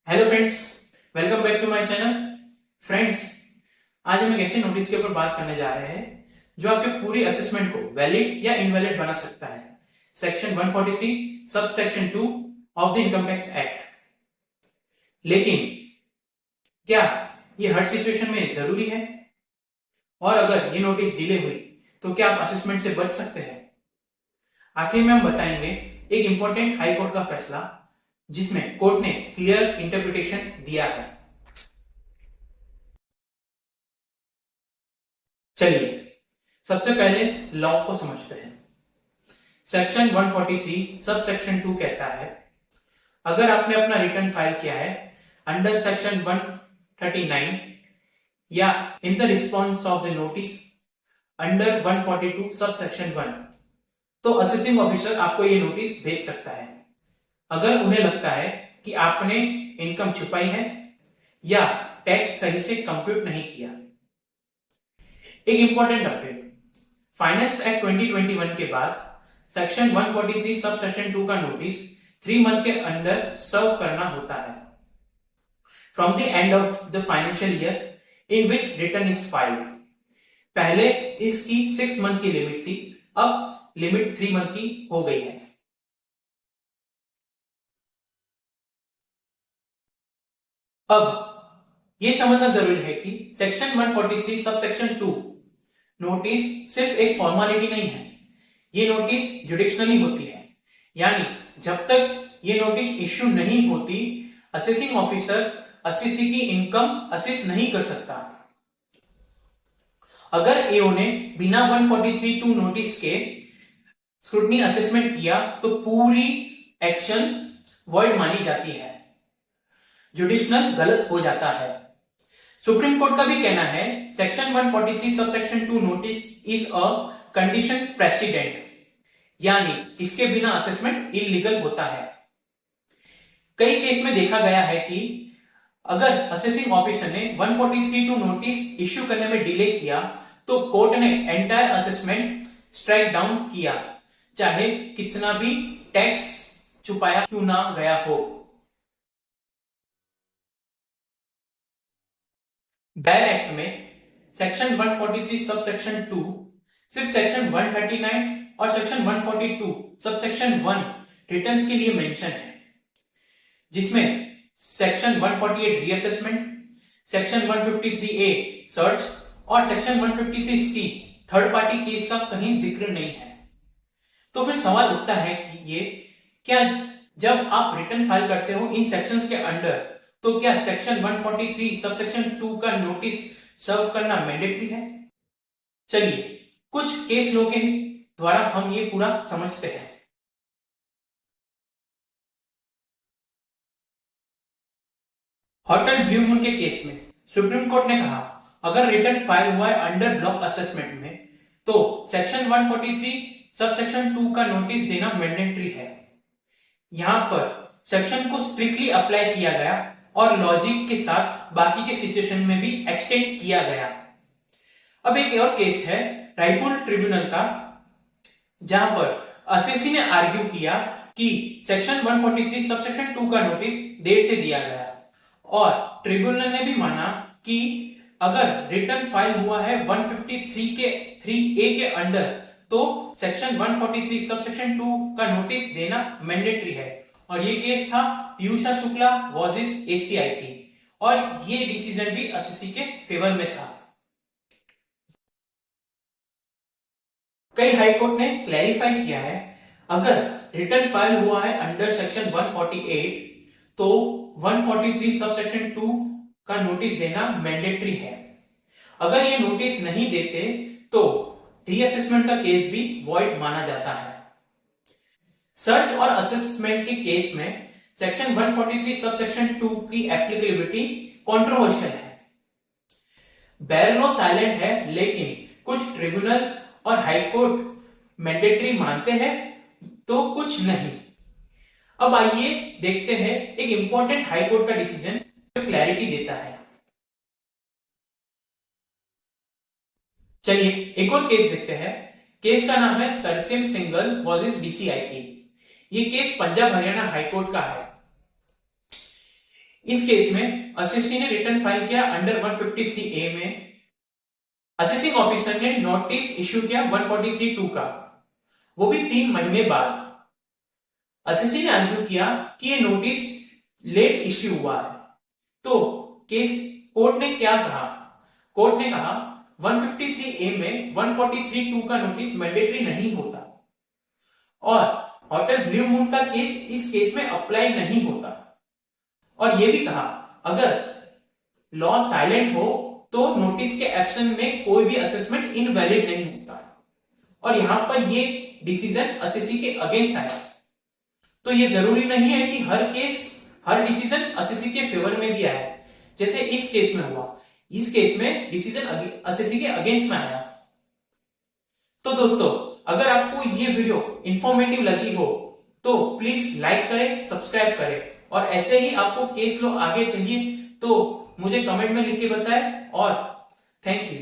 Hello friends, welcome back to my channel. Friends, आज हम एक ऐसे नोटिस के ऊपर बात करने जा रहे हैं जो आपके पूरी असेसमेंट को वैलिड या इनवैलिड बना सकता है। Section 143 sub section 2 of the income tax act. लेकिन क्या ये हर सिचुएशन में जरूरी है? और अगर ये नोटिस डिले हुई तो क्या आप असेसमेंट से बच सकते हैं? आखिर में हम बताएंगे एक इंपॉर्टेंट हाई कोर्ट का फैसला जिसमें कोर्ट ने क्लियर इंटरप्रिटेशन दिया है। चलिए सबसे पहले लॉ को समझते हैं। सेक्शन 143 सब सेक्शन 2 कहता है, अगर आपने अपना रिटर्न फाइल किया है अंडर सेक्शन 139 या in the response of the notice under 142 sub section 1, तो असेसिंग ऑफिसर आपको ये नोटिस भेज सकता है अगर उन्हें लगता है कि आपने इनकम छुपाई है या टैक्स सही से कंप्यूट नहीं किया। एक इंपॉर्टेंट अपडेट, फाइनेंस एक्ट 2021 के बाद सेक्शन 143 सब सेक्शन 2 का नोटिस 3 मंथ के अंदर सर्व करना होता है from the end of the financial year in which return is filed. पहले इसकी 6 मंथ की लिमिट थी, अब लिमिट 3 मंथ की हो गई है। अब यह समझना जरूरी है कि सेक्शन 143 सब सेक्शन 2 नोटिस सिर्फ एक फॉर्मेलिटी नहीं है, ये नोटिस जुडिक्शनली होती है। यानी जब तक ये नोटिस इश्यू नहीं होती, असेसिंग ऑफिसर असेसी की इनकम असेस नहीं कर सकता। अगर एओ ने बिना 143(2) नोटिस के स्क्रूटनी असेसमेंट किया तो पूरी एक्शन वॉइड मानी जाती है, जुडिशनल गलत हो जाता है। सुप्रीम कोर्ट का भी कहना है section 143 sub section 2 notice is a condition president, यानी इसके बिना असेसमेंट इलीगल होता है। कई केस में देखा गया है कि अगर असेसिंग ऑफिसर ने 143(2) नोटिस इश्यू करने में डिले किया तो कोर्ट ने एंटायर असेसमेंट स्ट्राइक डाउन किया, चाहे कितना भी टैक्स छुपाया क्यों ना गया हो। बैर एक्ट में सेक्शन 143 सब सेक्शन 2 सिर्फ सेक्शन 139 और सेक्शन 142 सब सेक्शन 1 रिटर्न्स के लिए मेंशन है, जिसमें section 148 reassessment, section 153A search और section 153C third party case का कहीं जिक्र नहीं है। तो फिर सवाल उठता है कि ये क्या जब आप रिटर्न फाइल करते हो इन सेक्शंस के अंडर, तो क्या सेक्शन 143 सब सेक्शन 2 का नोटिस सर्व करना मैंडेटरी है? चलिए कुछ केस लॉ के द्वारा हम ये पूरा समझते हैं। होटल ब्लू मून के केस में सुप्रीम कोर्ट ने कहा, अगर रिटर्न फाइल हुआ है अंडर ब्लॉक असेसमेंट में तो सेक्शन 143 सब सेक्शन 2 का नोटिस देना मैंडेटरी है। यहां पर सेक्शन को स्ट्रिक्टली अप्लाई किया गया और लॉजिक के साथ बाकी के सिचुएशन में भी एक्सटेंड किया गया। अब एक और केस है रायपुर ट्रिब्यूनल का, जहां पर असेसी ने आर्ग्यू किया कि सेक्शन 143 सब सेक्शन 2 का नोटिस देर से दिया गया और ट्रिब्यूनल ने भी माना कि अगर रिटर्न फाइल हुआ है 153 के 3A के अंडर तो सेक्शन 143 सब सेक्शन 2 का नोटिस देना मैंडेटरी है। और ये केस था पीयूषा शुक्ला वर्सेस ACIT और ये डिसीजन भी असेसी के फेवर में था। कई हाई कोर्ट ने क्लैरिफाई किया है, अगर रिटर्न फाइल हुआ है अंडर सेक्शन 148 तो 143 सब सेक्शन 2 का नोटिस देना मैंडेटरी है। अगर ये नोटिस नहीं देते तो रीअसेसमेंट का केस भी वॉइड माना जाता है। सर्च और असेसमेंट के केस में सेक्शन 143 सब सेक्शन 2 की एप्लीकेबिलिटी कंट्रोवर्शियल है। बैरनो साइलेंट है, लेकिन कुछ ट्रिब्यूनल और हाई कोर्ट मैंडेटरी मानते हैं तो कुछ नहीं। अब आइए देखते हैं एक इंपॉर्टेंट हाई कोर्ट का डिसीजन जो क्लैरिटी देता है। चलिए एक और केस देखते हैं। केस का नाम है तरसीम सिंगल वर्सेस DCIT। ये case Punjab Haryana high court का है। इस केस में असेसी ने रिटर्न फाइल किया अंडर 153A में, असेसिंग ऑफिसर ने नोटिस इश्यू किया 143(2) का, वो भी 3 महीने बाद। असेसी ने आर्ग्यू किया कि ये नोटिस लेट इश्यू हुआ है। तो केस कोर्ट ने क्या कहा? कोर्ट ने कहा 153A में 143(2) का नोटिस मैंडेटरी नहीं होता और होटल ब्लू मून का केस इस केस में अप्लाई नहीं होता। और यह भी कहा अगर लॉ साइलेंट हो तो नोटिस के एक्शन में कोई भी असेसमेंट इनवैलिड नहीं होता। और यहां पर ये डिसीजन असेसी के अगेंस्ट आया। तो ये जरूरी नहीं है कि हर डिसीजन असेसी के फेवर में भी आए, जैसे इस केस में हुआ। इस केस में डिसीजन असेसी के अगेंस्ट में आया। तो दोस्तों, अगर आपको ये वीडियो इंफॉर्मेटिव लगी हो तो प्लीज लाइक करें, सब्सक्राइब करें, और ऐसे ही आपको केस लॉ आगे चाहिए तो मुझे कमेंट में लिख के बताएं। और थैंक यू।